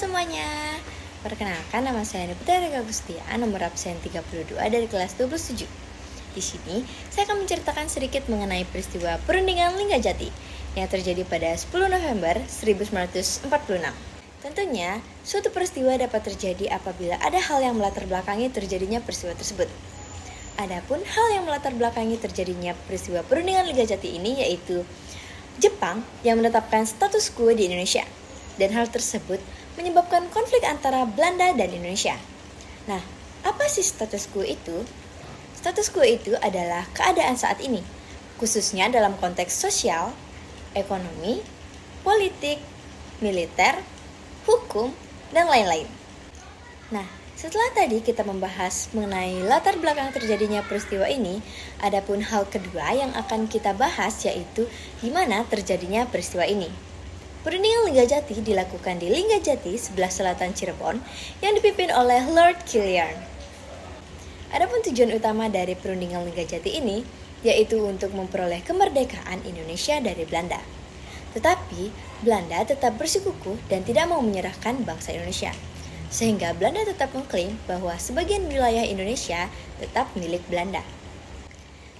semuanya, perkenalkan nama saya Niputera Agustia, nomor absen 32 dari kelas 27. Di sini, saya akan menceritakan sedikit mengenai peristiwa perundingan Linggajati yang terjadi pada 10 November 1946. Tentunya, suatu peristiwa dapat terjadi apabila ada hal yang melatar belakangi terjadinya peristiwa tersebut. Adapun hal yang melatar belakangi terjadinya peristiwa perundingan Linggajati ini yaitu Jepang yang menetapkan status quo di Indonesia. Dan hal tersebut menyebabkan konflik antara Belanda dan Indonesia. Nah, apa sih status quo itu? Status quo itu adalah keadaan saat ini, khususnya dalam konteks sosial, ekonomi, politik, militer, hukum, dan lain-lain. Nah, setelah tadi kita membahas mengenai latar belakang terjadinya peristiwa ini, adapun hal kedua yang akan kita bahas yaitu di mana terjadinya peristiwa ini. Perundingan Linggajati dilakukan di Linggajati, sebelah selatan Cirebon, yang dipimpin oleh Lord Kilian. Adapun tujuan utama dari perundingan Linggajati ini yaitu untuk memperoleh kemerdekaan Indonesia dari Belanda. Tetapi, Belanda tetap bersikukuh dan tidak mau menyerahkan bangsa Indonesia. Sehingga Belanda tetap mengklaim bahwa sebagian wilayah Indonesia tetap milik Belanda.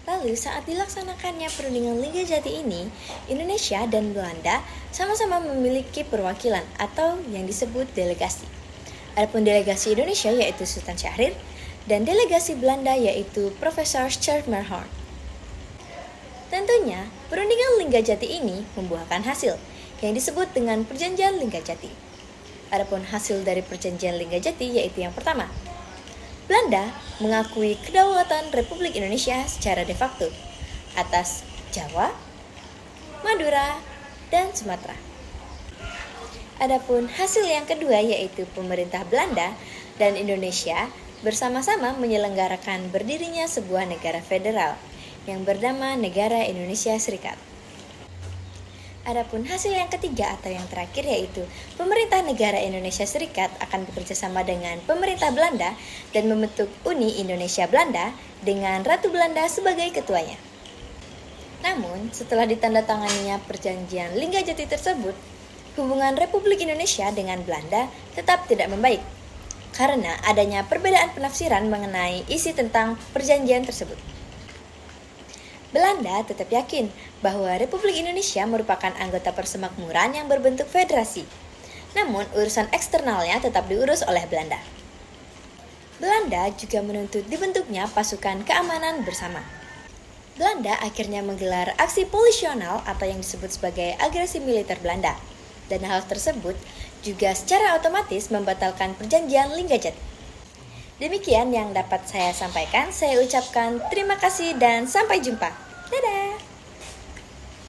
Lalu saat dilaksanakannya perundingan Linggajati ini, Indonesia dan Belanda sama-sama memiliki perwakilan atau yang disebut delegasi. Adapun delegasi Indonesia yaitu Sultan Syahrir dan delegasi Belanda yaitu Profesor Schermerhorn. Tentunya, perundingan Linggajati ini membuahkan hasil yang disebut dengan Perjanjian Linggajati. Adapun hasil dari Perjanjian Linggajati yaitu yang pertama, Belanda mengakui kedaulatan Republik Indonesia secara de facto atas Jawa, Madura, dan Sumatera. Adapun hasil yang kedua yaitu pemerintah Belanda dan Indonesia bersama-sama menyelenggarakan berdirinya sebuah negara federal yang bernama Negara Indonesia Serikat. Adapun hasil yang ketiga atau yang terakhir yaitu pemerintah negara Indonesia Serikat akan bekerjasama dengan pemerintah Belanda dan membentuk Uni Indonesia Belanda dengan Ratu Belanda sebagai ketuanya. Namun, setelah ditandatanganinya perjanjian Linggajati tersebut, hubungan Republik Indonesia dengan Belanda tetap tidak membaik karena adanya perbedaan penafsiran mengenai isi tentang perjanjian tersebut. Belanda tetap yakin bahwa Republik Indonesia merupakan anggota persemakmuran yang berbentuk federasi. Namun, urusan eksternalnya tetap diurus oleh Belanda. Belanda juga menuntut dibentuknya pasukan keamanan bersama. Belanda akhirnya menggelar aksi polisional atau yang disebut sebagai agresi militer Belanda. Dan hal tersebut juga secara otomatis membatalkan perjanjian Linggajati. Demikian yang dapat saya sampaikan. Saya ucapkan terima kasih dan sampai jumpa. Dadah!